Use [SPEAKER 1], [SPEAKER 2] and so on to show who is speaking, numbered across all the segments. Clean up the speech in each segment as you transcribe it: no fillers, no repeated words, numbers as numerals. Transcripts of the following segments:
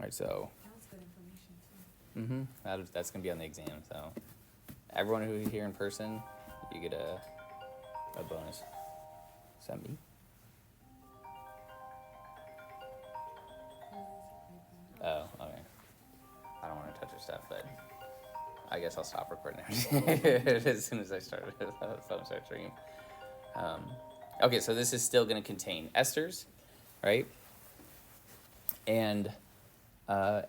[SPEAKER 1] All right, so.
[SPEAKER 2] That was good information too.
[SPEAKER 1] That's going to be on the exam. So everyone who's here in person, you get a bonus. Is that me? Oh, okay. I don't want to touch your stuff, but I guess I'll stop recording as soon as I start streaming. Okay, so this is still going to contain esters, right? And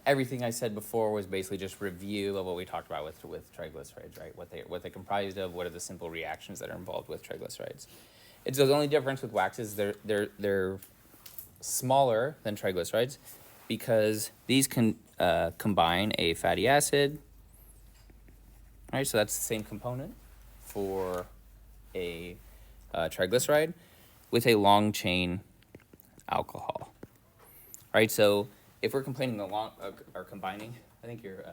[SPEAKER 1] everything I said before was basically just review of what we talked about with triglycerides, right? What they comprised of, what are the simple reactions that are involved with triglycerides. It's the only difference with waxes, they're smaller than triglycerides because these can combine a fatty acid, right? So that's the same component for a triglyceride with a long chain alcohol, right? So if we're complaining or combining, I think you're.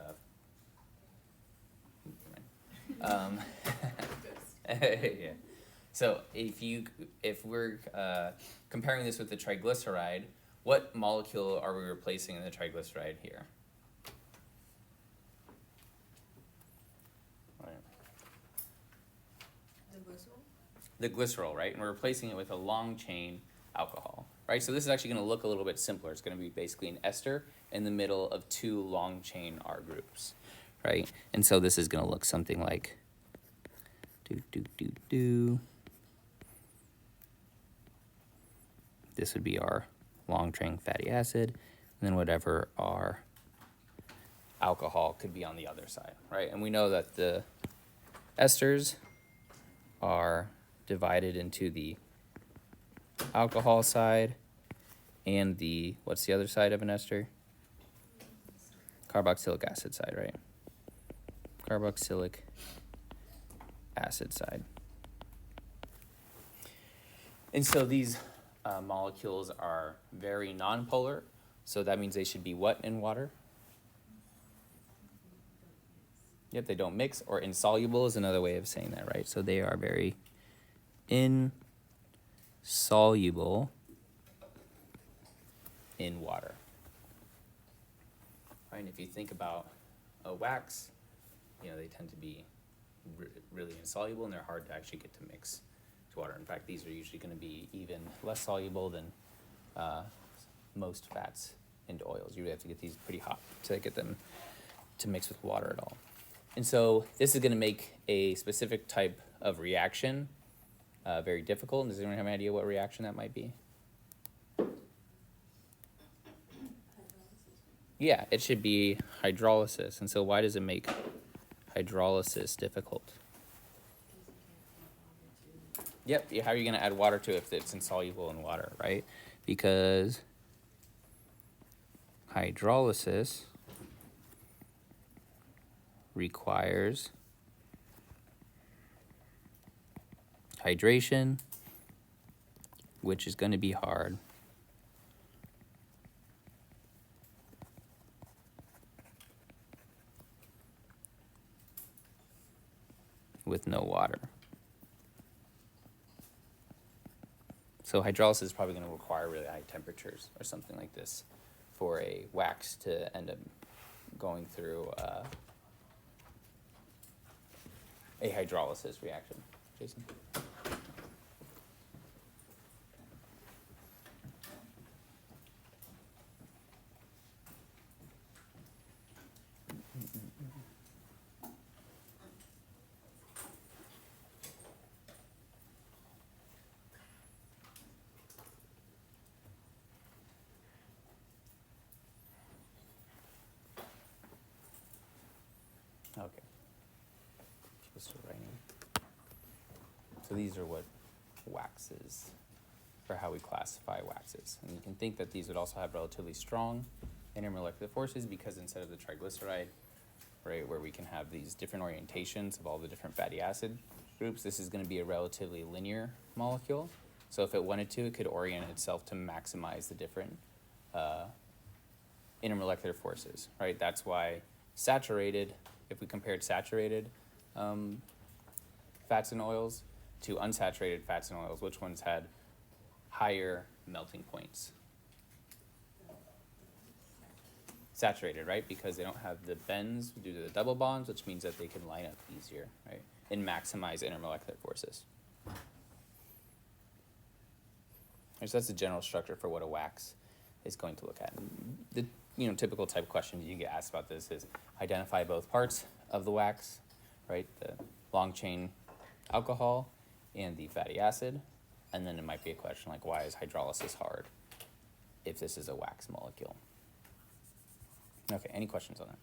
[SPEAKER 1] Yeah. So if we're comparing this with the triglyceride, what molecule are we replacing in the triglyceride here? The glycerol, right? And we're replacing it with a long chain alcohol, right? So this is actually going to look a little bit simpler. It's going to be basically an ester in the middle of two long chain R groups, right? And so this is going to look something like this would be our long chain fatty acid, and then whatever our alcohol could be on the other side, right? And we know that the esters are divided into the alcohol side and the, what's the other side of an ester? Carboxylic acid side, right? Carboxylic acid side. And so these molecules are very nonpolar, so that means they should be what in water? Yep, they don't mix, or insoluble is another way of saying that, right? So they are very insoluble in water. Right, and if you think about a wax, they tend to be really insoluble, and they're hard to actually get to mix to water. In fact, these are usually going to be even less soluble than most fats and oils. You really have to get these pretty hot to get them to mix with water at all. And so this is going to make a specific type of reaction very difficult. Does anyone have an idea what reaction that might be? Yeah, it should be hydrolysis. And so why does it make hydrolysis difficult? Yep, how are you going to add water to it if it's insoluble in water, right? Because hydrolysis requires hydration, which is going to be hard. With no water. So hydrolysis is probably going to require really high temperatures or something like this for a wax to end up going through a hydrolysis reaction. Jason? Okay. Just writing. So these are what waxes, for how we classify waxes. And you can think that these would also have relatively strong intermolecular forces because instead of the triglyceride, right, where we can have these different orientations of all the different fatty acid groups, this is going to be a relatively linear molecule. So if it wanted to, it could orient itself to maximize the different intermolecular forces, right? That's why saturated, if we compared saturated fats and oils to unsaturated fats and oils, which ones had higher melting points? saturated, right? Because they don't have the bends due to the double bonds, which means that they can line up easier, right? And maximize intermolecular forces. And so that's the general structure for what a wax is going to look at. The typical type questions you get asked about this is identify both parts of the wax, right? The long chain alcohol and the fatty acid. And then it might be a question like, why is hydrolysis hard if this is a wax molecule? Okay, any questions on that?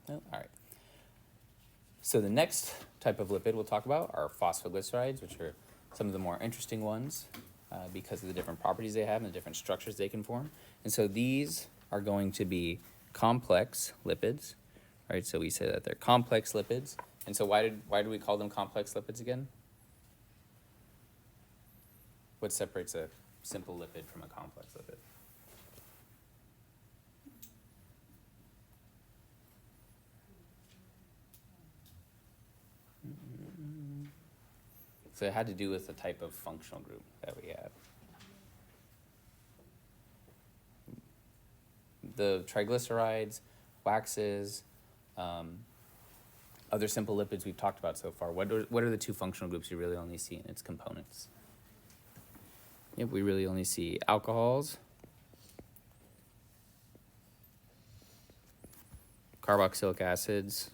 [SPEAKER 1] No? All right. So the next type of lipid we'll talk about are phosphoglycerides, which are some of the more interesting ones because of the different properties they have and the different structures they can form. And so these are going to be complex lipids, right? So we say that they're complex lipids. And so why do we call them complex lipids again? What separates a simple lipid from a complex lipid? So it had to do with the type of functional group that we have. The triglycerides, waxes, other simple lipids we've talked about so far. What are the two functional groups you really only see in its components? Yep, we really only see alcohols, carboxylic acids,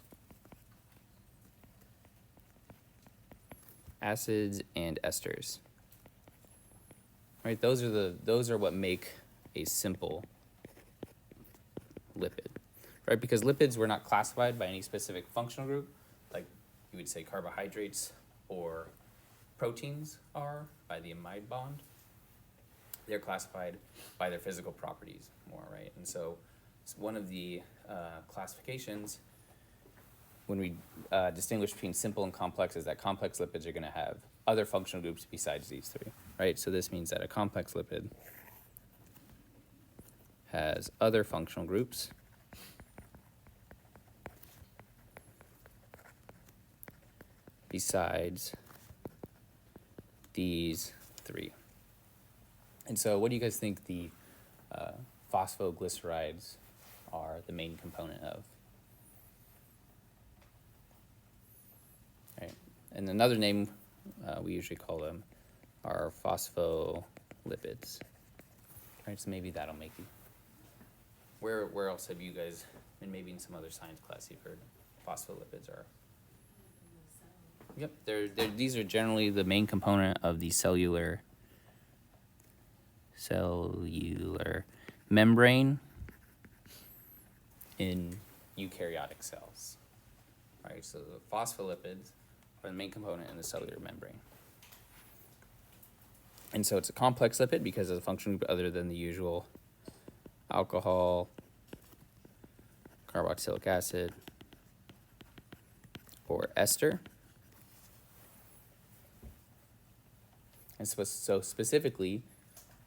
[SPEAKER 1] and esters. Right, those are what make a simple lipid. Right, because lipids were not classified by any specific functional group, like you would say carbohydrates or proteins are by the amide bond. They're classified by their physical properties more, right? And so it's one of the classifications when we distinguish between simple and complex is that complex lipids are going to have other functional groups besides these three, right? So this means that a complex lipid has other functional groups besides these three. And so what do you guys think the phosphoglycerides are the main component of? Right. And another name we usually call them are phospholipids. Right, so maybe that'll make you. Where else have you guys, and maybe in some other science class you've heard phospholipids are? Yep, these are generally the main component of the cellular membrane in eukaryotic cells. Right, so the phospholipids are the main component in the cellular membrane. And so it's a complex lipid because of the function other than the usual alcohol, carboxylic acid, or ester. And so specifically,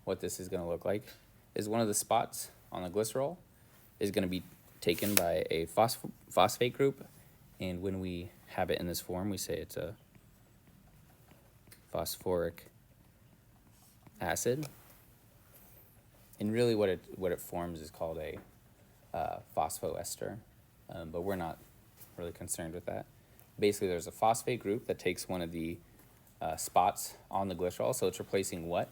[SPEAKER 1] what this is going to look like is one of the spots on the glycerol is going to be taken by a phosphate group. And when we have it in this form, we say it's a phosphoric acid. And really what it forms is called a phosphoester, but we're not really concerned with that. Basically, there's a phosphate group that takes one of the spots on the glycerol, so it's replacing what?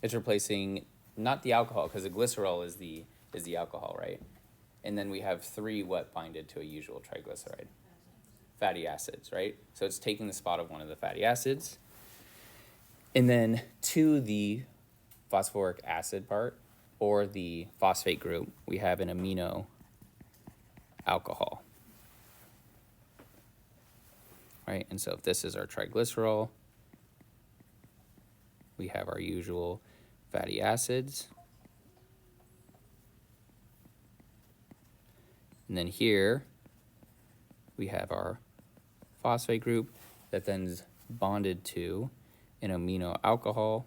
[SPEAKER 1] It's replacing not the alcohol, because the glycerol is the alcohol, right? And then we have three what binded to a usual triglyceride? Fatty acids, right? So it's taking the spot of one of the fatty acids. And then to the phosphoric acid part, or the phosphate group, we have an amino alcohol. Right, and so if this is our triglycerol, we have our usual fatty acids. And then here, we have our phosphate group that then is bonded to an amino alcohol.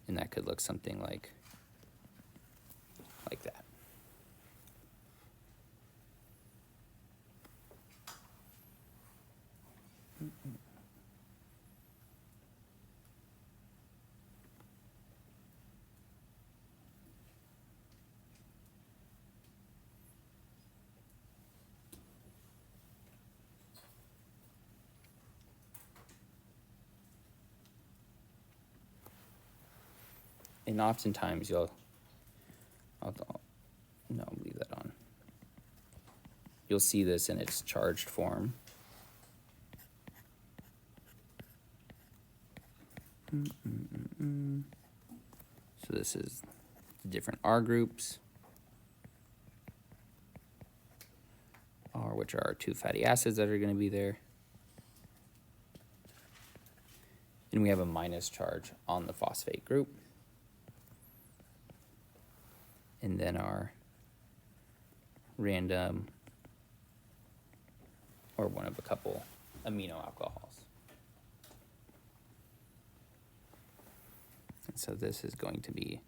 [SPEAKER 1] And that could look something like that. and oftentimes no, leave that on. You'll see this in its charged form. So this is the different R groups, which are our two fatty acids that are going to be there. And we have a minus charge on the phosphate group. And then our random, or one of a couple amino alcohols. And so this is going to be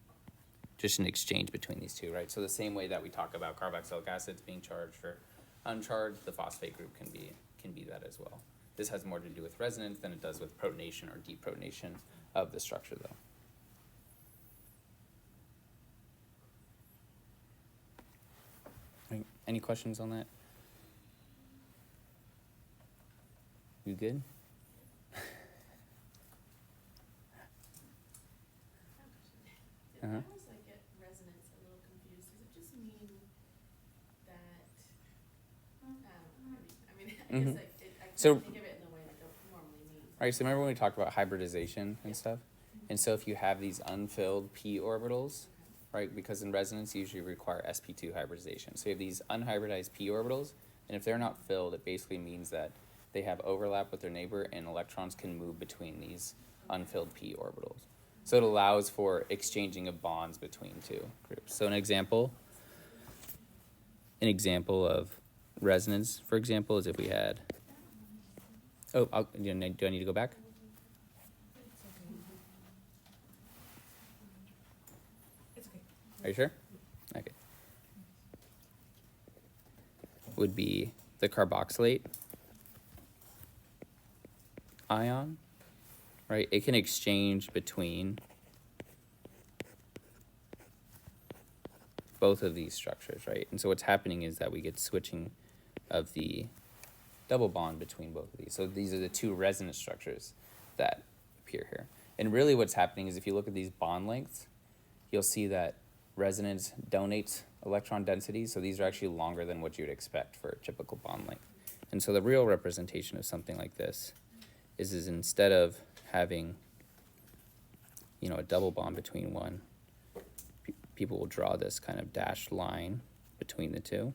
[SPEAKER 1] just an exchange between these two, right? So the same way that we talk about carboxylic acids being charged or uncharged, the phosphate group can be that as well. This has more to do with resonance than it does with protonation or deprotonation of the structure, though. Any questions on that? You good?
[SPEAKER 2] I always like get resonance a little confused. Does it just mean that I guess I
[SPEAKER 1] So-
[SPEAKER 2] can't think of it in the way that it normally means.
[SPEAKER 1] All right, so remember when we talked about hybridization and stuff? And so if you have these unfilled p orbitals, right, because in resonance you usually require sp2 hybridization. So you have these unhybridized p orbitals, and if they're not filled, it basically means that they have overlap with their neighbor and electrons can move between these unfilled p orbitals. So it allows for exchanging of bonds between two groups. So an example of resonance, for example, is if we had, do I need to go back?
[SPEAKER 2] It's okay.
[SPEAKER 1] Are you sure? Okay. Would be the carboxylate ion, right? It can exchange between both of these structures, right? And so what's happening is that we get switching of the double bond between both of these. So these are the two resonance structures that appear here. And really what's happening is if you look at these bond lengths, you'll see that resonance donates electron densities. So these are actually longer than what you'd expect for a typical bond length. And so the real representation of something like this is instead of having, a double bond between one, people will draw this kind of dashed line between the two,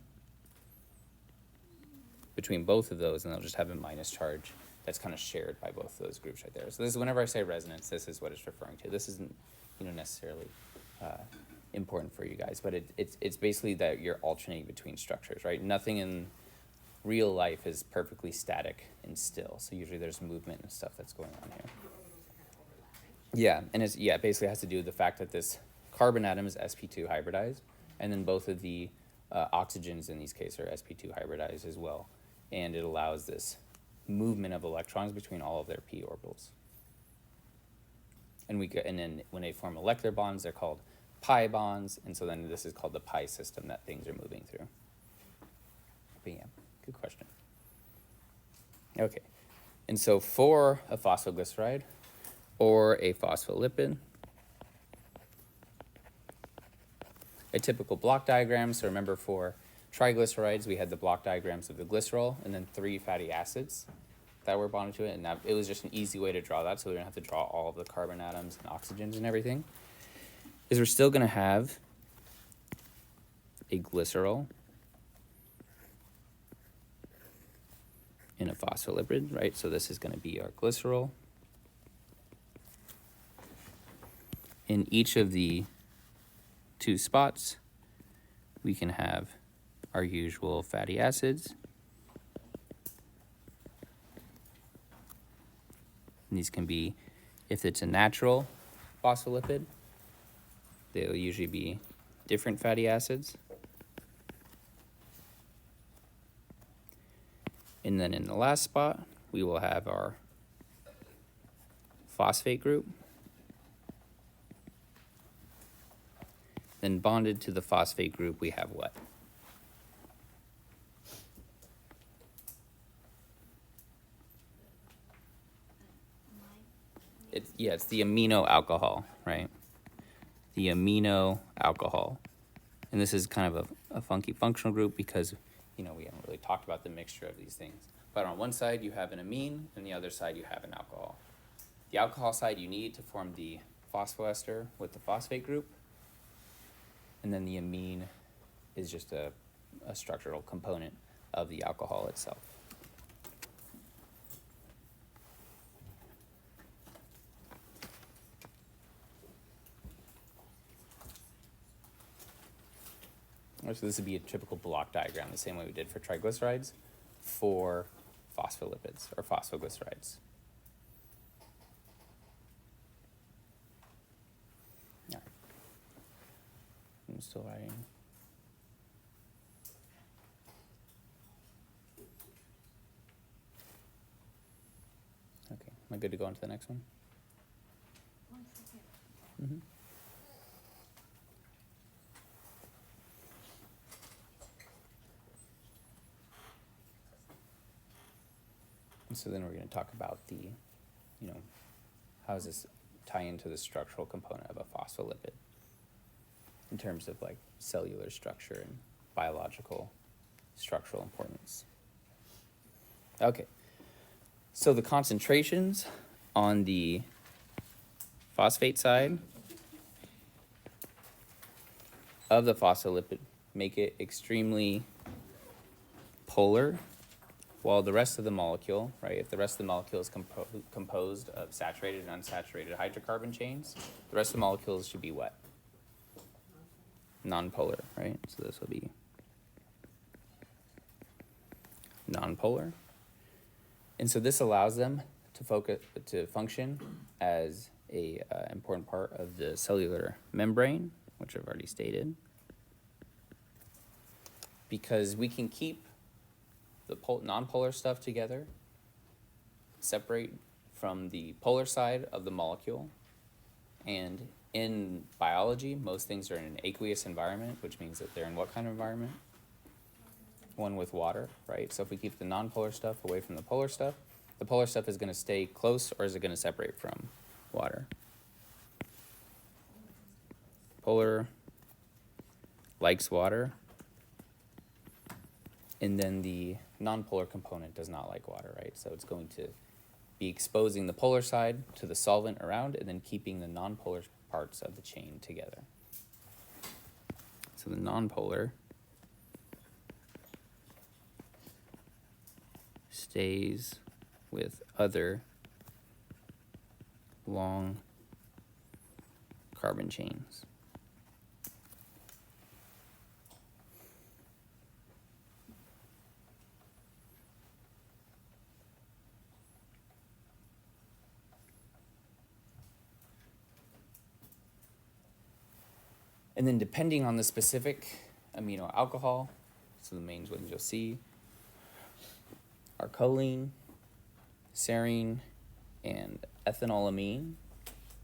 [SPEAKER 1] between both of those, and they'll just have a minus charge that's kind of shared by both of those groups right there. So this is, whenever I say resonance, this is what it's referring to. This isn't, necessarily important for you guys, but it's basically that you're alternating between structures, right? Nothing in real life is perfectly static and still. So usually there's movement and stuff that's going on here. Yeah, and it basically has to do with the fact that this carbon atom is sp2 hybridized, and then both of the oxygens in these cases are sp2 hybridized as well, and it allows this movement of electrons between all of their p orbitals. And then when they form molecular bonds, they're called pi bonds, and so then this is called the pi system that things are moving through. But yeah, good question. Okay, and so for a phosphoglyceride or a phospholipid, a typical block diagram, so remember for triglycerides, we had the block diagrams of the glycerol and then 3 fatty acids that were bonded to it, and it was just an easy way to draw that, so we don't have to draw all of the carbon atoms and oxygens and everything, is we're still going to have a glycerol in a phospholipid, right? So this is going to be our glycerol. In each of the 2 spots, we can have our usual fatty acids. And these can be, if it's a natural phospholipid, they'll usually be different fatty acids. And then in the last spot, we will have our phosphate group. Then bonded to the phosphate group, we have what? It's the amino alcohol, right? the amino alcohol. And this is kind of a funky functional group because, we haven't really talked about the mixture of these things. But on one side you have an amine, and the other side you have an alcohol. The alcohol side you need to form the phosphoester with the phosphate group. And then the amine is just a structural component of the alcohol itself. So this would be a typical block diagram, the same way we did for triglycerides, for phospholipids or phosphoglycerides. Yeah. I'm still writing. Okay, am I good to go on to the next one? Mm-hmm. So then we're going to talk about the, how does this tie into the structural component of a phospholipid in terms of like cellular structure and biological structural importance. Okay, so the concentrations on the phosphate side of the phospholipid make it extremely polar, while the rest of the molecule, right, if the rest of the molecule is composed of saturated and unsaturated hydrocarbon chains, the rest of the molecules should be what? Nonpolar, right? So this will be nonpolar. And so this allows them to function as a important part of the cellular membrane, which I've already stated, because we can keep the nonpolar stuff together, separate from the polar side of the molecule. And in biology, most things are in an aqueous environment, which means that they're in what kind of environment? One with water, right? So if we keep the nonpolar stuff away from the polar stuff is going to stay close, or is it going to separate from water? Polar likes water, and then the nonpolar component does not like water, right? So it's going to be exposing the polar side to the solvent around and then keeping the nonpolar parts of the chain together. So the nonpolar stays with other long carbon chains. And then depending on the specific amino alcohol, so the main ones you'll see are choline, serine, and ethanolamine.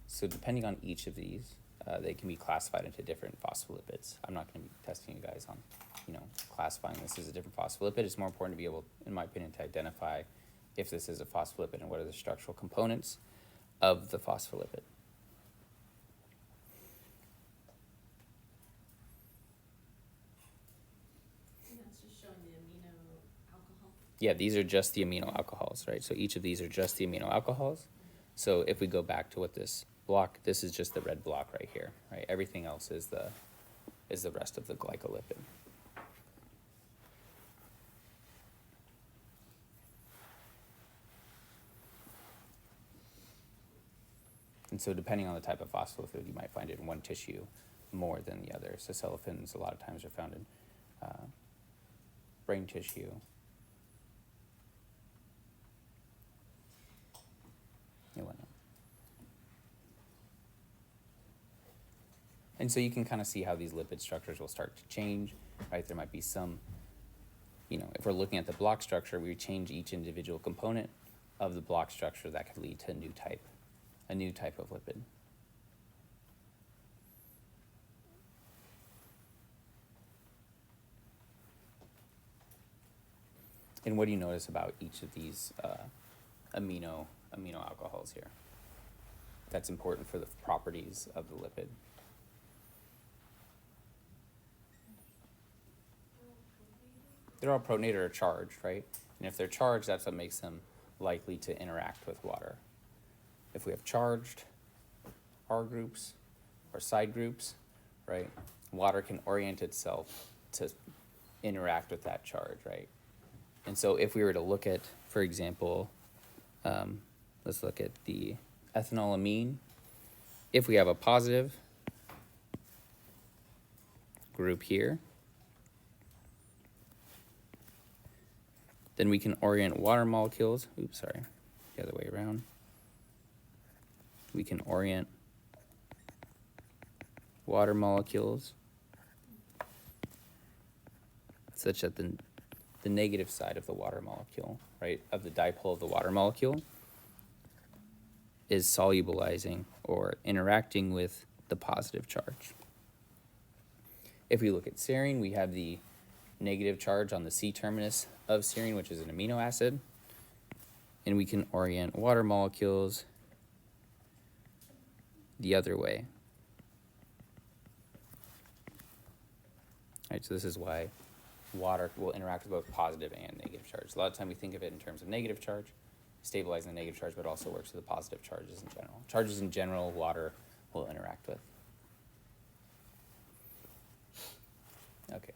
[SPEAKER 1] So depending on each of these, they can be classified into different phospholipids. I'm not going to be testing you guys on, classifying this as a different phospholipid. It's more important to be able, in my opinion, to identify if this is a phospholipid and what are the structural components of the phospholipid. Yeah, these are just the amino alcohols, right? So each of these are just the amino alcohols. So if we go back to what this block, this is just the red block right here, right? Everything else is the rest of the glycolipid. And so depending on the type of phospholipid, you might find it in one tissue more than the other. So sulforaphane a lot of times are found in brain tissue. And whatnot. And so you can kind of see how these lipid structures will start to change, right? There might be some, if we're looking at the block structure, we change each individual component of the block structure. That could lead to a new type of lipid. And what do you notice about each of these amino alcohols here? That's important for the properties of the lipid. they're all protonated or charged, right? And if they're charged, that's what makes them likely to interact with water. If we have charged R groups or side groups, right, water can orient itself to interact with that charge, right? And so if we were to look at, for example, let's look at the ethanolamine. If we have a positive group here, then we can orient water molecules, the other way around. We can orient water molecules such that the negative side of the water molecule, right, of the dipole of the water molecule is solubilizing or interacting with the positive charge. If we look at serine, we have the negative charge on the C-terminus of serine, which is an amino acid, and we can orient water molecules the other way. Right, so this is why water will interact with both positive and negative charge. A lot of time we think of it in terms of negative charge, stabilizing the negative charge, but it also works with the positive charges in general. Charges in general, water will interact with. Okay.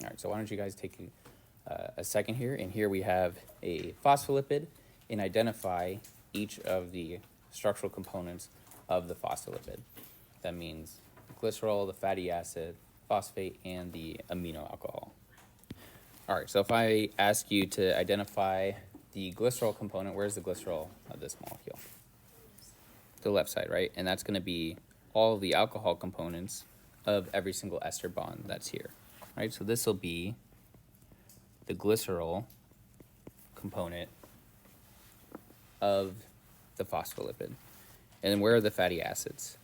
[SPEAKER 1] All right, so why don't you guys take a second here, and here we have a phospholipid, and identify each of the structural components of the phospholipid. That means glycerol, the fatty acid, phosphate, and the amino alcohol. All right, so if I ask you to identify the glycerol component, where's the glycerol of this molecule? The left side, right? And that's going to be all of the alcohol components of every single ester bond that's here, right? So this will be the glycerol component of the phospholipid. And then where are the fatty acids?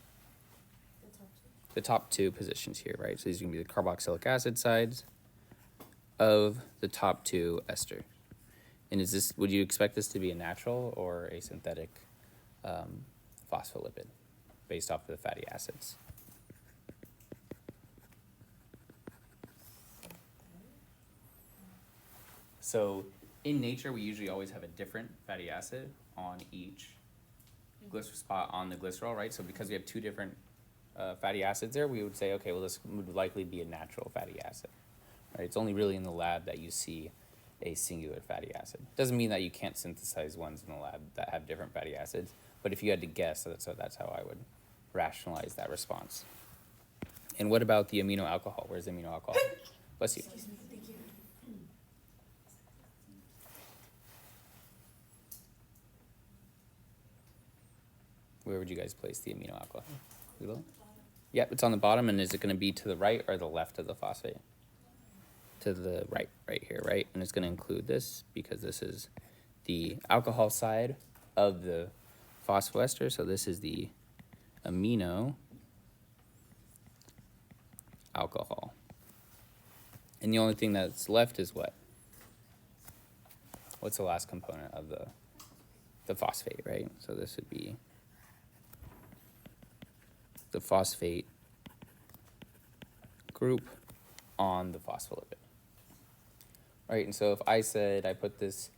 [SPEAKER 1] The top two positions here, right? So these are going to be the carboxylic acid sides of the top two esters. And would you expect this to be a natural or a synthetic phospholipid based off of the fatty acids? So in nature, we usually always have a different fatty acid on each glycerol spot on the glycerol, right? So because we have two different fatty acids there, we would say, okay, well, this would likely be a natural fatty acid, right? It's only really in the lab that you see a singular fatty acid. Doesn't mean that you can't synthesize ones in the lab that have different fatty acids, but if you had to guess, that's how I would rationalize that response. And what about the amino alcohol? Where's the amino alcohol? Bless you.
[SPEAKER 2] Excuse me, thank you.
[SPEAKER 1] Where would you guys place the amino alcohol? Below? Yep, it's on the bottom, and is it going to be to the right or the left of the phosphate? To the right here, right? And it's going to include this because this is the alcohol side of the phosphoester, so this is the amino alcohol. And the only thing that's left is what? What's the last component of the phosphate, right? So this would be the phosphate group on the phospholipid. Right, and so if I said I put this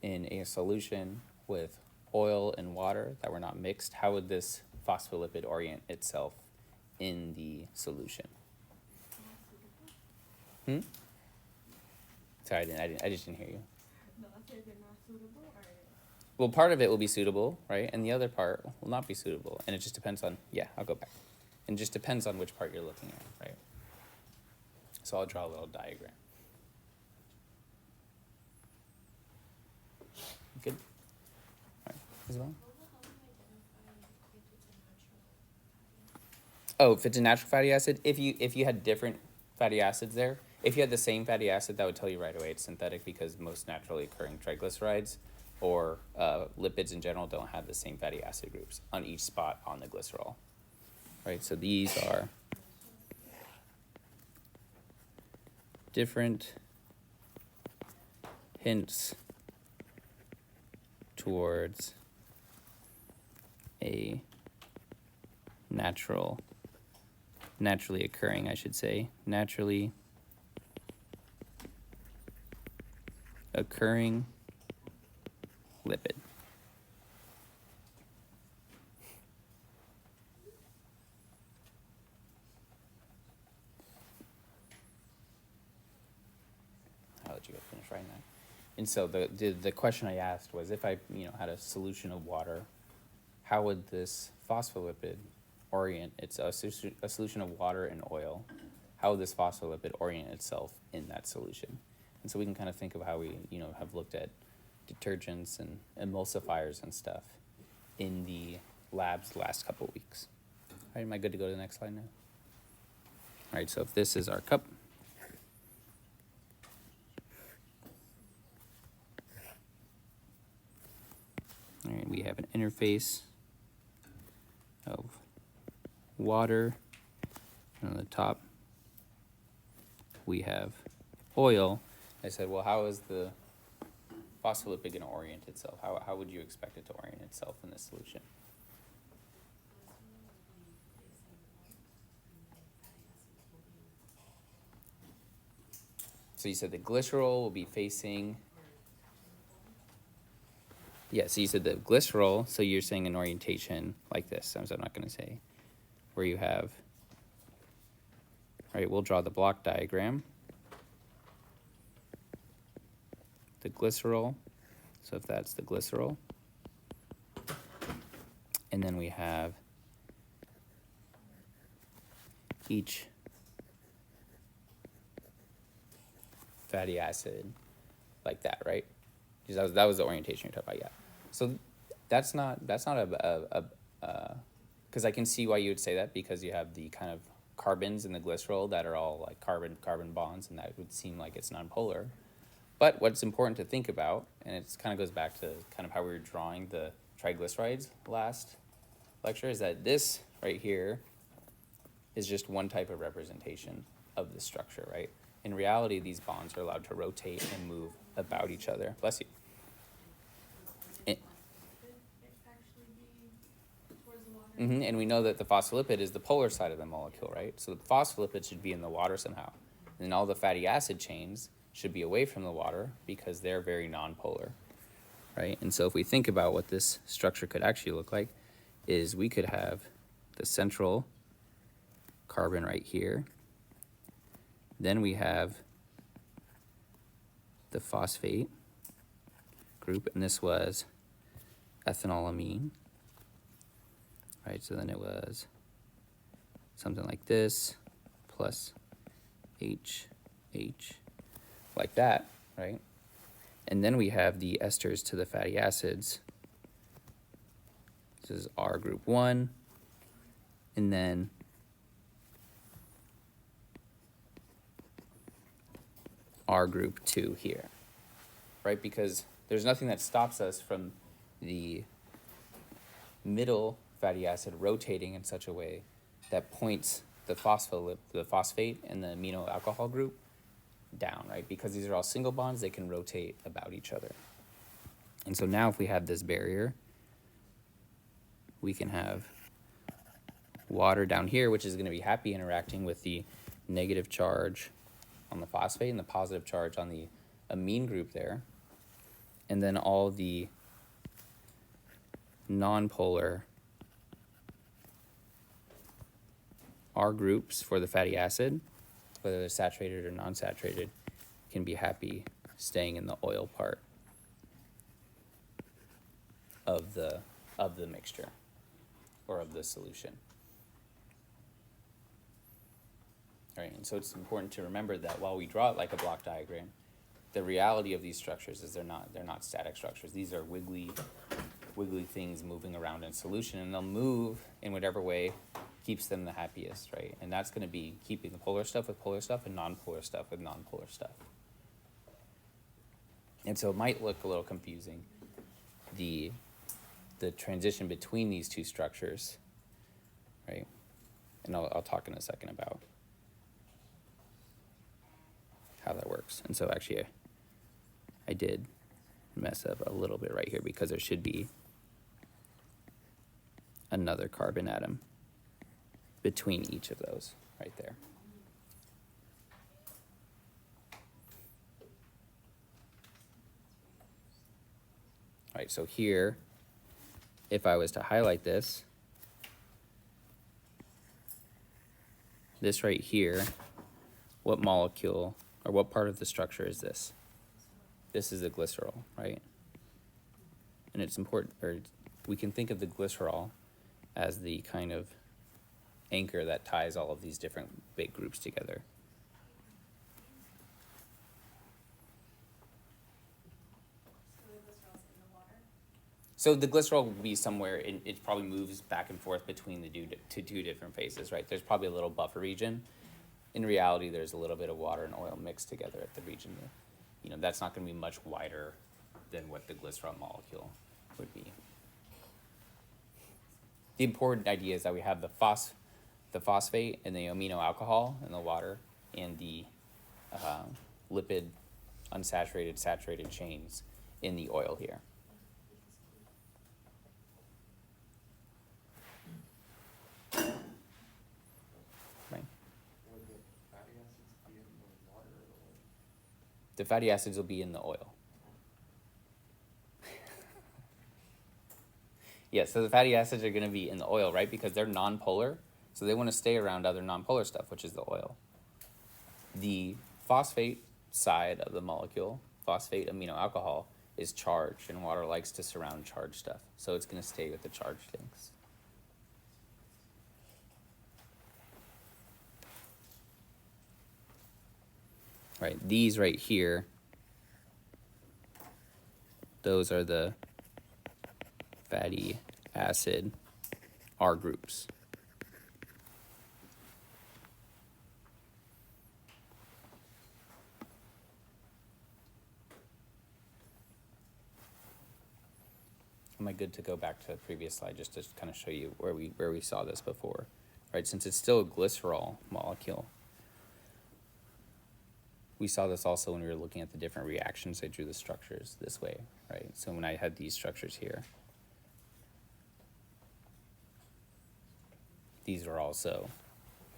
[SPEAKER 1] in a solution with oil and water that were not mixed, how would this phospholipid orient itself in the solution? Sorry, I just didn't hear you.
[SPEAKER 2] No, I said they're not suitable, or?
[SPEAKER 1] Well, part of it will be suitable, right? And the other part will not be suitable. And it just depends on, I'll go back. And it just depends on which part you're looking at, right? So I'll draw a little diagram. Good? All right, Isabel? Oh, if it's a natural fatty acid, if you had different fatty acids there, if you had the same fatty acid, that would tell you right away it's synthetic because most naturally occurring triglycerides or lipids in general don't have the same fatty acid groups on each spot on the glycerol. Right, so these are different hints towards a natural naturally occurring, I should say, naturally occurring lipid. I'll let you go finish writing that. And so the question I asked was, if I had a solution of water, how would this phospholipid orient? It's a solution of water and oil. How would this phospholipid orient itself in that solution? And so we can kind of think of how we have looked at detergents and emulsifiers and stuff in the labs the last couple of weeks. All right, am I good to go to the next slide now? All right, so if this is our cup, all right, we have an interface of water, and on the top we have oil. I said, well, how is the phospholipid going to orient itself? How would you expect it to orient itself in this solution? So you said the glycerol will be facing, yeah, so you said the glycerol, so you're saying an orientation like this, so I'm not going to say, where you have, all right, we'll draw the block diagram. The glycerol, so if that's the glycerol, and then we have each fatty acid like that, right? Because that was the orientation you're talking about, yeah. So that's not because I can see why you would say that, because you have the kind of carbons in the glycerol that are all like carbon bonds, and that would seem like it's nonpolar. But what's important to think about, and it kind of goes back to kind of how we were drawing the triglycerides last lecture, is that this right here is just one type of representation of the structure, right? In reality, these bonds are allowed to rotate and move about each other. Bless you. And we know that the phospholipid is the polar side of the molecule, right? So the phospholipid should be in the water somehow. And all the fatty acid chains should be away from the water because they're very nonpolar, right? And so if we think about what this structure could actually look like, is we could have the central carbon right here. Then we have the phosphate group, and this was ethanolamine, right? So then it was something like this, plus H, like that, right? And then we have the esters to the fatty acids. This is R group 1, and then R group 2 here, right? Because there's nothing that stops us from the middle fatty acid rotating in such a way that points the phosphate and the amino alcohol group down, right? Because these are all single bonds, they can rotate about each other. And so now if we have this barrier, we can have water down here, which is going to be happy interacting with the negative charge on the phosphate and the positive charge on the amine group there. And then all the nonpolar R groups for the fatty acid, whether they're saturated or non-saturated, can be happy staying in the oil part of the mixture or of the solution. All right, and so it's important to remember that while we draw it like a block diagram, the reality of these structures is they're not static structures. These are wiggly things moving around in solution, and they'll move in whatever way keeps them the happiest, right? And that's going to be keeping the polar stuff with polar stuff and non-polar stuff with non-polar stuff. And so it might look a little confusing, the transition between these two structures, right? And I'll talk in a second about how that works. And so actually I did mess up a little bit right here, because there should be another carbon atom between each of those. right there. All right, so here, if I was to highlight this right here, what molecule or what part of the structure is this? This is the glycerol, right? And it's important, or we can think of the glycerol as the kind of anchor that ties all of these different big groups together. So the glycerol will be somewhere, it probably moves back and forth between the two different phases, right? There's probably a little buffer region. In reality, there's a little bit of water and oil mixed together at the region. You know, that's not going to be much wider than what the glycerol molecule would be. The important idea is that we have the phosphate and the amino alcohol in the water and the lipid unsaturated saturated chains in the oil here. Right.
[SPEAKER 3] Would the fatty acids be in the water or the oil?
[SPEAKER 1] The fatty acids will be in the oil. Yeah, so the fatty acids are going to be in the oil, right? Because they're nonpolar, so they want to stay around other nonpolar stuff, which is the oil. The phosphate side of the molecule, phosphate amino alcohol, is charged, and water likes to surround charged stuff, so it's going to stay with the charged things. Right, these right here, those are the fatty acid R groups. Am I good to go back to the previous slide just to kind of show you where we saw this before, right? Since it's still a glycerol molecule. We saw this also when we were looking at the different reactions. I drew the structures this way, right? So when I had these structures here, these are also,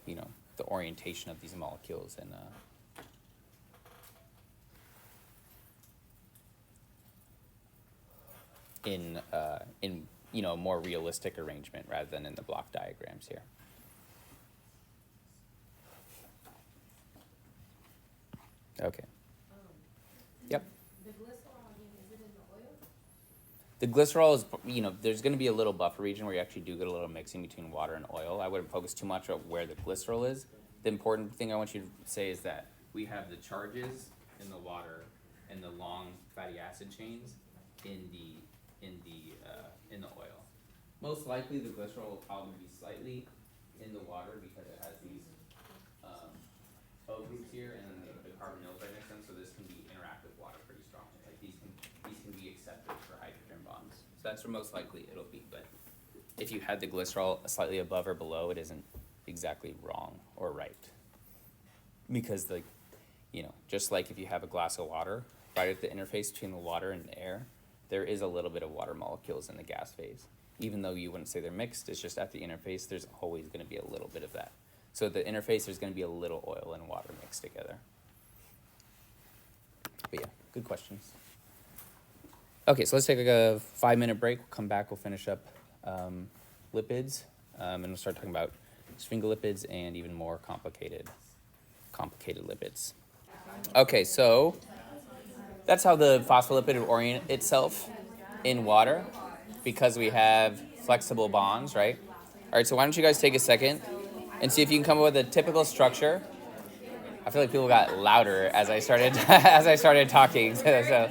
[SPEAKER 1] you know, the orientation of these molecules and in you know, more realistic arrangement rather than in the block diagrams here. Okay. Yep.
[SPEAKER 2] The glycerol, again, is it in the oil?
[SPEAKER 1] The glycerol is, you know, there's going to be a little buffer region where you actually do get a little mixing between water and oil. I wouldn't focus too much on where the glycerol is. The important thing I want you to say is that we have the charges in the water and the long fatty acid chains in the oil. Most likely, the glycerol will probably be slightly in the water because it has these O groups here and then the carbonyls right next to them, so this can be interact with water pretty strongly. Like these can be accepted for hydrogen bonds. So that's where most likely it'll be. But if you had the glycerol slightly above or below, it isn't exactly wrong or right. Because you know, just like if you have a glass of water, right at the interface between the water and the air, there is a little bit of water molecules in the gas phase. Even though you wouldn't say they're mixed, it's just at the interface, there's always going to be a little bit of that. So at the interface, there's going to be a little oil and water mixed together. But yeah, good questions. Okay, so let's take like a 5-minute break. We'll come back, we'll finish up lipids, and we'll start talking about sphingolipids and even more complicated lipids. Okay, so that's how the phospholipid would orient itself in water because we have flexible bonds, right? All right, so why don't you guys take a second and see if you can come up with a typical structure. I feel like people got louder as I started talking. So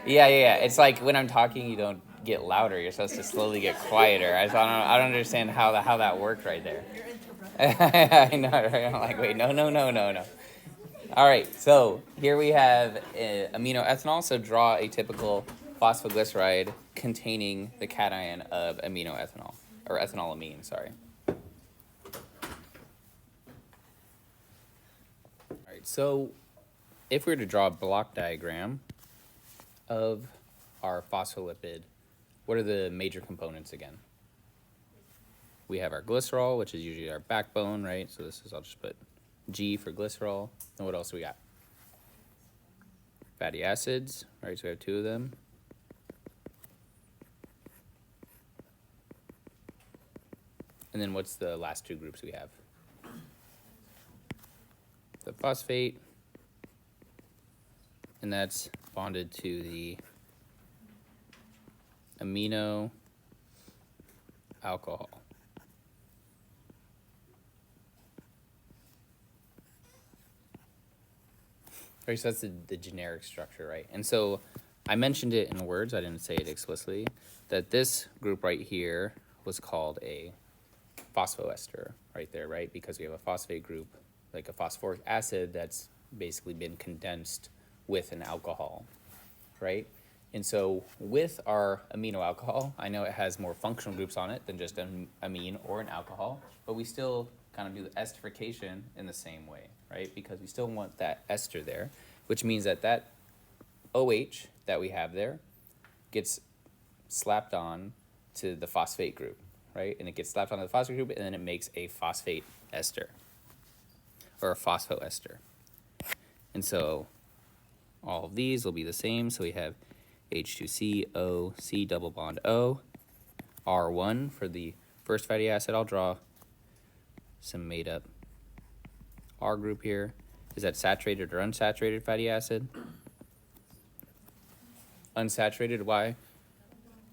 [SPEAKER 1] yeah. It's like when I'm talking, you don't get louder. You're supposed to slowly get quieter. I don't understand how that worked right there. I know, right? I'm like, wait, no. All right, so here we have amino ethanol. So draw a typical phosphoglyceride containing the cation of amino ethanol, or ethanolamine, sorry. All right, so if we were to draw a block diagram of our phospholipid, what are the major components again? we have our glycerol, which is usually our backbone, right? So this is, I'll just put G for glycerol. And what else do we got? Fatty acids, right? So we have 2 of them. And then what's the last 2 groups we have? The phosphate, and that's bonded to the amino alcohol. Right, so that's the generic structure, right? And so I mentioned it in words, I didn't say it explicitly, that this group right here was called a phosphoester right there, right? Because we have a phosphate group, like a phosphoric acid that's basically been condensed with an alcohol, right? And so with our amino alcohol, I know it has more functional groups on it than just an amine or an alcohol, but we still kind of do the esterification in the same way, right? Because we still want that ester there, which means that that OH that we have there gets slapped on to the phosphate group, right? And it gets slapped onto the phosphate group, and then it makes a phosphate ester, or a phosphoester. And so all of these will be the same. So we have H2C, O, C double bond O, R1 for the first fatty acid. I'll draw some made up R group here. Is that saturated or unsaturated fatty acid? Unsaturated, why?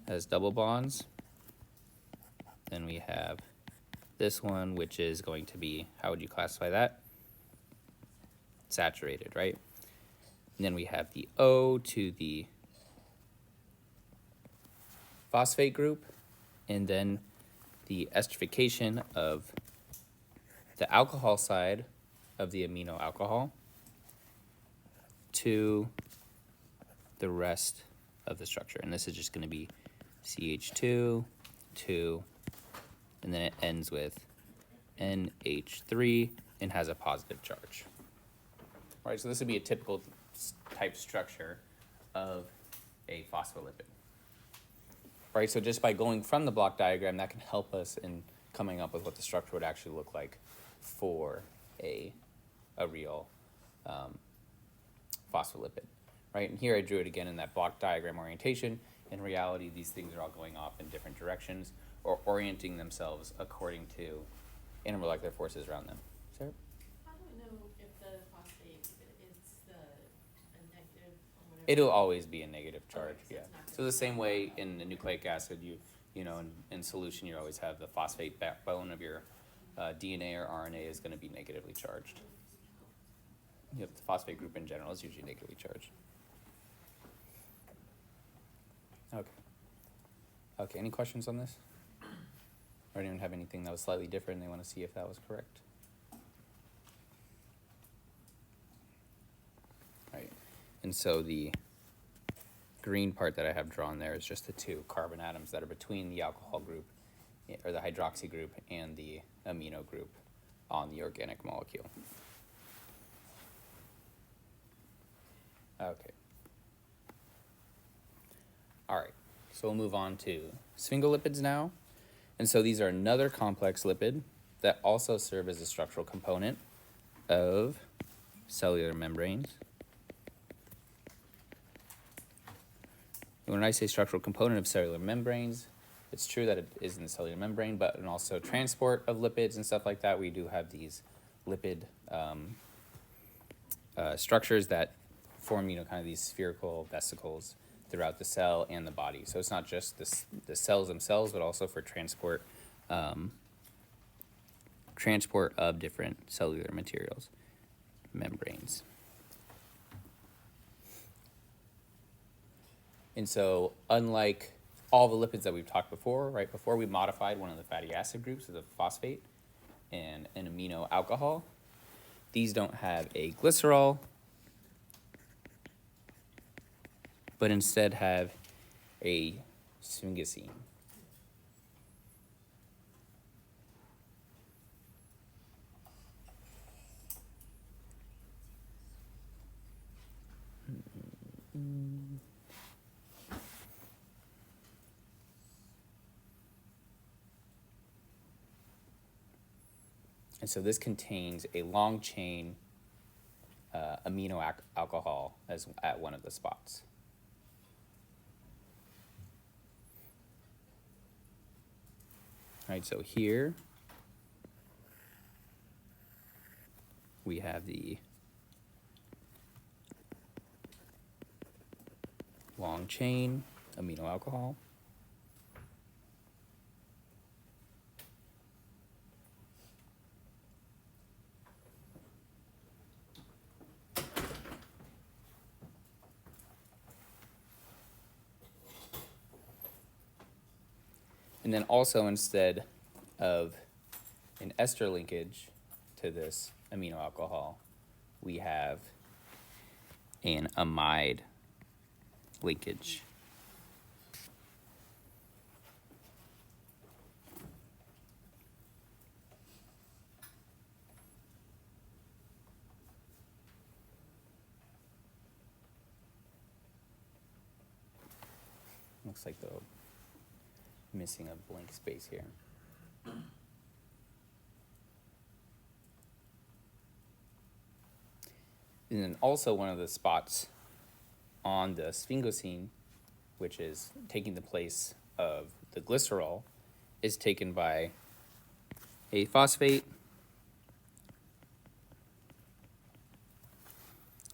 [SPEAKER 1] Has double bonds. Then we have this one, which is going to be, how would you classify that? Saturated, right? And then we have the O to the phosphate group, and then the esterification of the alcohol side of the amino alcohol to the rest of the structure. And this is just going to be CH2, 2, and then it ends with NH3 and has a positive charge. All right, so this would be a typical type structure of a phospholipid. Right, so just by going from the block diagram, that can help us in coming up with what the structure would actually look like for a real phospholipid. Right, and here I drew it again in that block diagram orientation. In reality, these things are all going off in different directions or orienting themselves according to intermolecular forces around them. Sarah?
[SPEAKER 2] How do we know if the phosphate is a negative or whatever?
[SPEAKER 1] It'll always be a negative charge,
[SPEAKER 2] Okay, so
[SPEAKER 1] yeah.
[SPEAKER 2] it's not
[SPEAKER 1] So the same way in the nucleic acid, you know, in solution, you always have the phosphate backbone of your DNA or RNA is going to be negatively charged. Yep, the phosphate group in general is usually negatively charged. Okay. Okay, any questions on this? Or anyone have anything that was slightly different and they want to see if that was correct? Right. And so the green part that I have drawn there is just the 2 carbon atoms that are between the alcohol group, or the hydroxy group, and the amino group on the organic molecule. Okay. All right, so we'll move on to sphingolipids now. And so these are another complex lipid that also serve as a structural component of cellular membranes. And when I say structural component of cellular membranes, it's true that it is in the cellular membrane, but in also transport of lipids and stuff like that, we do have these lipid structures that form, you know, kind of these spherical vesicles throughout the cell and the body. So it's not just the cells themselves, but also for transport of different cellular materials, membranes. And so unlike all the lipids that we've talked before, right, before we modified one of the fatty acid groups as a phosphate and an amino alcohol, these don't have a glycerol, but instead have a sphingosine. And so this contains a long chain alcohol as at one of the spots. All right, so here we have the long chain amino alcohol. And then also, instead of an ester linkage to this amino alcohol, we have an amide linkage. Looks like the missing a blank space here. And then also one of the spots on the sphingosine, which is taking the place of the glycerol, is taken by a phosphate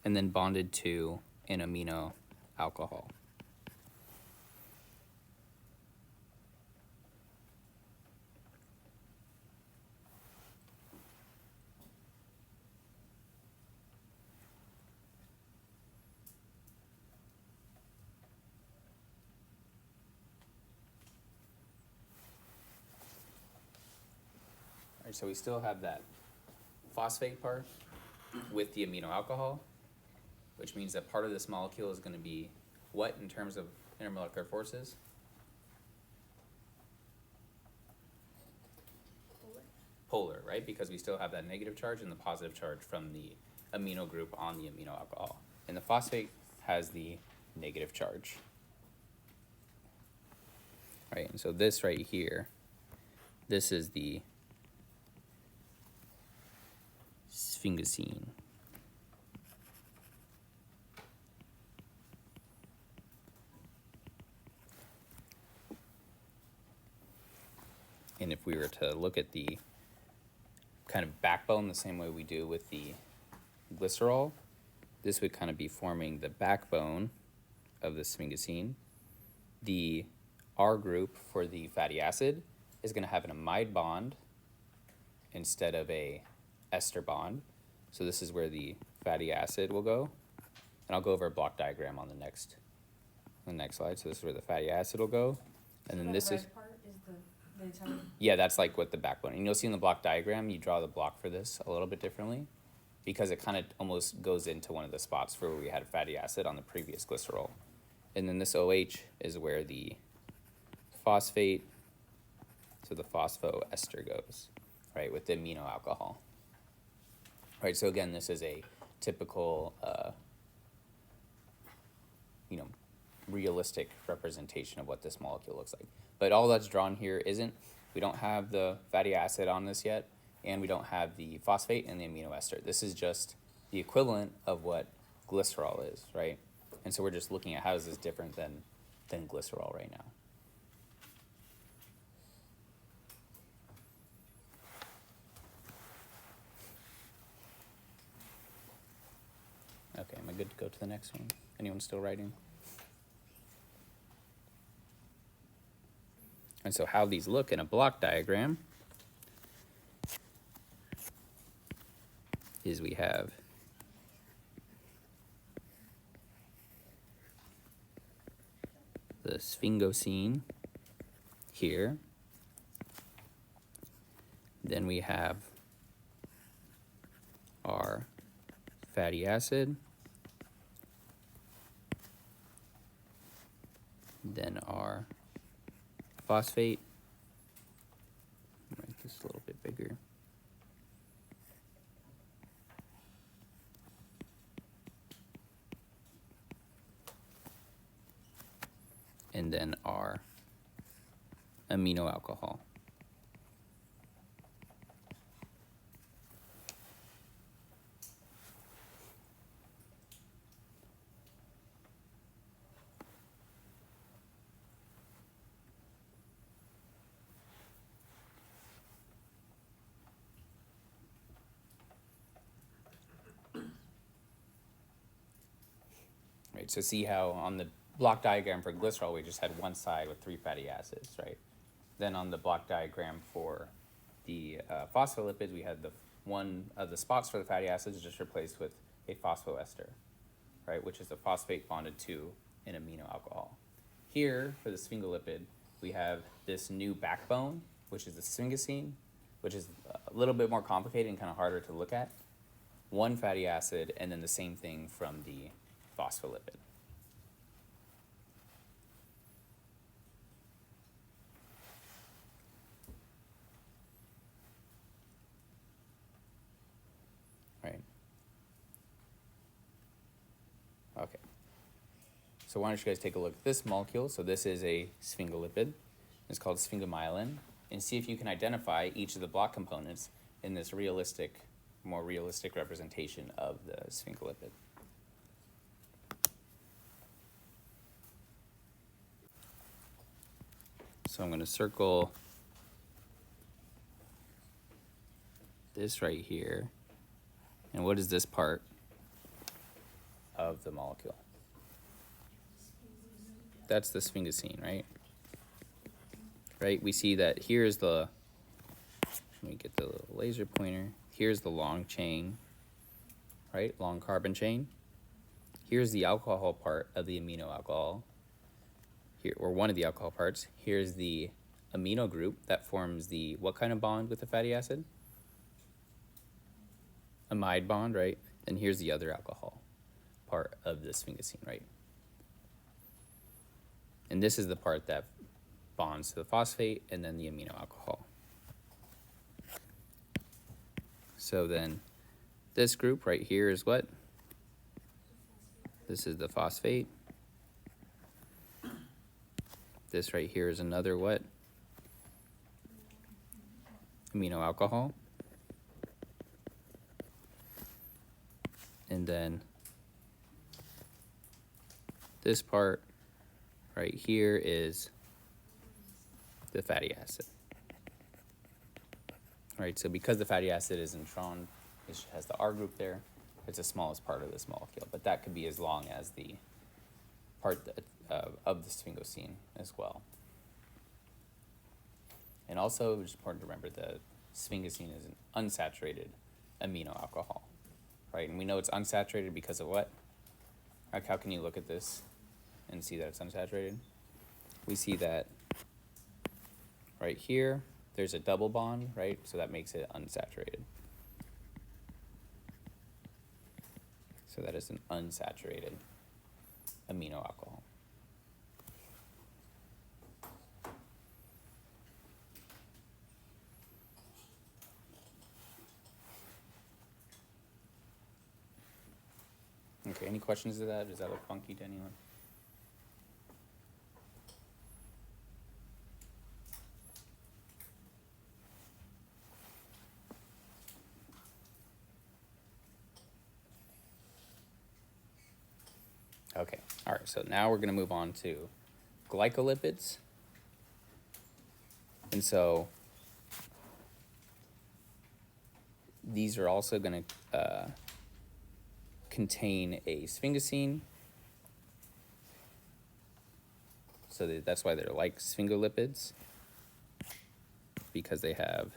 [SPEAKER 1] and then bonded to an amino alcohol. All right, so we still have that phosphate part with the amino alcohol, which means that part of this molecule is going to be what in terms of intermolecular forces? Polar, right? Because we still have that negative charge and the positive charge from the amino group on the amino alcohol. And the phosphate has the negative charge. All right, and so this right here, this is the sphingosine. And if we were to look at the kind of backbone the same way we do with the glycerol, this would kind of be forming the backbone of the sphingosine. The R group for the fatty acid is going to have an amide bond instead of a ester bond. So this is where the fatty acid will go. And I'll go over a block diagram on the next slide. So this is where the fatty acid will go. And then this is
[SPEAKER 4] part is the entire.
[SPEAKER 1] yeah, that's like what the backbone. And you'll see in the block diagram, you draw the block for this a little bit differently because it kind of almost goes into one of the spots where we had fatty acid on the previous glycerol. And then this OH is where the phosphate, so the phosphoester goes, right, with the amino alcohol. Right, so again, this is a typical, realistic representation of what this molecule looks like. But all that's drawn here isn't. We don't have the fatty acid on this yet, and we don't have the phosphate and the amino ester. This is just the equivalent of what glycerol is, right? And so we're just looking at how is this different than glycerol right now. Okay, am I good to go to the next one? Anyone still writing? And so how these look in a block diagram is we have the sphingosine here. Then we have our fatty acid. Then our phosphate. Make this a little bit bigger. And then our amino alcohol. right? So see how on the block diagram for glycerol, we just had one side with 3 fatty acids, right? Then on the block diagram for the phospholipids, we had the one of the spots for the fatty acids just replaced with a phosphoester, right, which is a phosphate bonded to an amino alcohol. Here, for the sphingolipid, we have this new backbone, which is the sphingosine, which is a little bit more complicated and kind of harder to look at. One fatty acid, and then the same thing from the phospholipid. Right. Okay. So why don't you guys take a look at this molecule? So this is a sphingolipid. It's called sphingomyelin. And see if you can identify each of the block components in this realistic, more realistic representation of the sphingolipid. So I'm going to circle this right here. And what is this part of the molecule? That's the sphingosine, right? Right, we see that here's the, let me get the little laser pointer. Here's the long chain, right? Long carbon chain. Here's the alcohol part of the amino alcohol. Here, or one of the alcohol parts. Here's the amino group that forms the, what kind of bond with the fatty acid? Amide bond, right? And here's the other alcohol part of the sphingosine, right? And this is the part that bonds to the phosphate and then the amino alcohol. So then this group right here is what? This is the phosphate. This right here is another what? Amino alcohol. And then this part right here is the fatty acid. All right, so because the fatty acid is shown, it has the R group there, it's the smallest part of this molecule, but that could be as long as the part that, of the sphingosine as well. And also, it's important to remember that sphingosine is an unsaturated amino alcohol, right? And we know it's unsaturated because of what? Like, how can you look at this and see that it's unsaturated? We see that right here, there's a double bond, right? So that makes it unsaturated. So that is an unsaturated amino alcohol. Okay, any questions to that? Does that look funky to anyone? Okay, all right, so now we're going to move on to glycolipids. And so these are also going to contain a sphingosine. So that's why they're like sphingolipids, because they have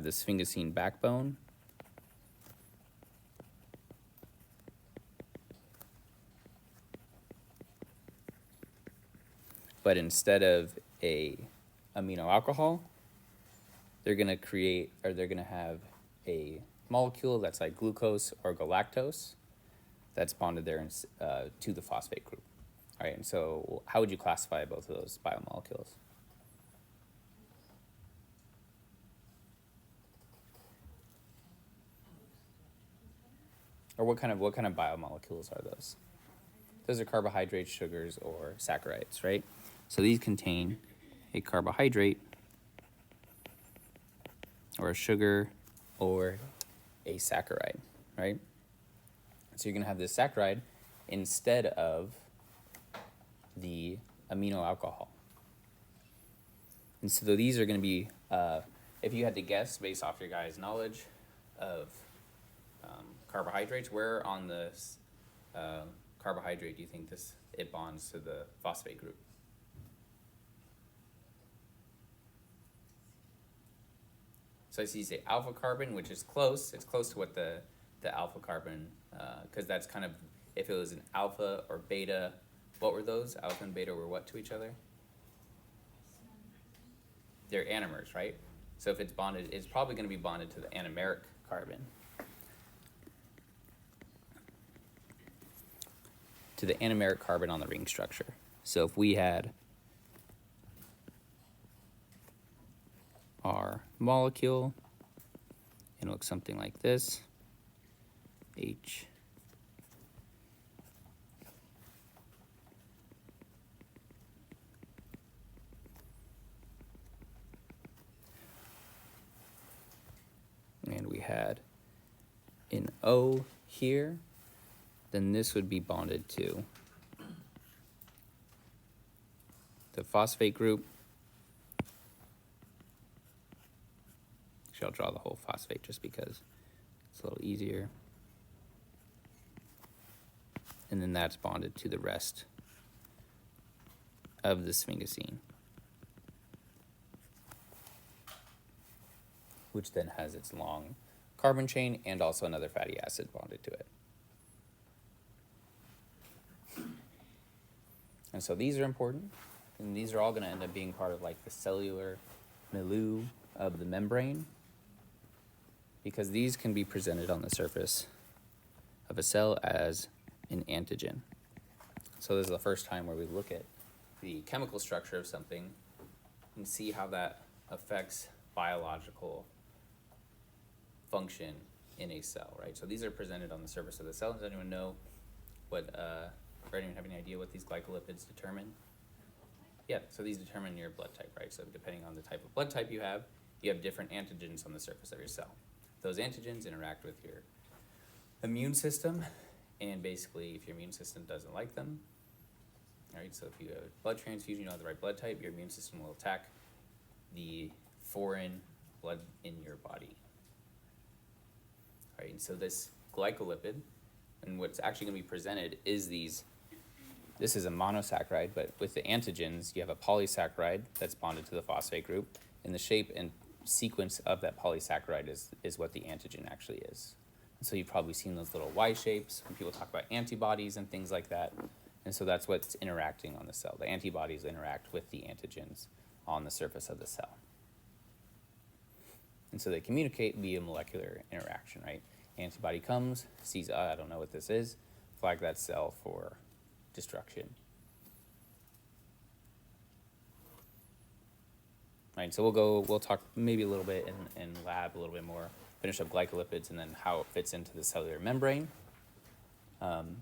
[SPEAKER 1] the sphingosine backbone. But instead of a amino alcohol, they're going to create, or they're going to have a molecule that's like glucose or galactose that's bonded there to the phosphate group. All right, and so how would you classify both of those biomolecules? Or what kind of biomolecules are those? Those are carbohydrates, sugars, or saccharides, right? So these contain a carbohydrate or a sugar or a saccharide, right? So you're going to have this saccharide instead of the amino alcohol. And so these are going to be if you had to guess based off your guys' knowledge of carbohydrates, where on the carbohydrate do you think it bonds to the phosphate group? So I see you say alpha carbon, which is close. It's close to what the alpha carbon, because that's kind of, if it was an alpha or beta, what were those? Alpha and beta were what to each other? They're anomers, right? So if it's bonded, it's probably going to be bonded to the anomeric carbon. To the anomeric carbon on the ring structure. So if we had our molecule, and it looks something like this, H. And we had an O here, then this would be bonded to the phosphate group. Actually, I'll draw the whole phosphate just because it's a little easier. And then that's bonded to the rest of the sphingosine, which then has its long carbon chain and also another fatty acid bonded to it. And so these are important, and these are all going to end up being part of like the cellular milieu of the membrane, because these can be presented on the surface of a cell as an antigen. So this is the first time where we look at the chemical structure of something and see how that affects biological function in a cell, right? So these are presented on the surface of the cell. Does anyone know what, or anyone have any idea what these glycolipids determine? Yeah, so these determine your blood type, right? So depending on the type of blood type you have different antigens on the surface of your cell. Those antigens interact with your immune system, and basically if your immune system doesn't like them, right? So if you have a blood transfusion, you don't have the right blood type, your immune system will attack the foreign blood in your body. Right, and so this glycolipid, and what's actually going to be presented is this is a monosaccharide, but with the antigens, you have a polysaccharide that's bonded to the phosphate group, and the shape and sequence of that polysaccharide is what the antigen actually is. And so you've probably seen those little Y shapes when people talk about antibodies and things like that, and so that's what's interacting on the cell. The antibodies interact with the antigens on the surface of the cell. And so they communicate via molecular interaction, right? Antibody comes, sees, I don't know what this is, flag that cell for destruction. Right, so we'll talk maybe a little bit in lab a little bit more, finish up glycolipids and then how it fits into the cellular membrane. And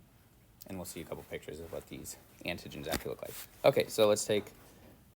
[SPEAKER 1] we'll see a couple pictures of what these antigens actually look like. Okay, so let's take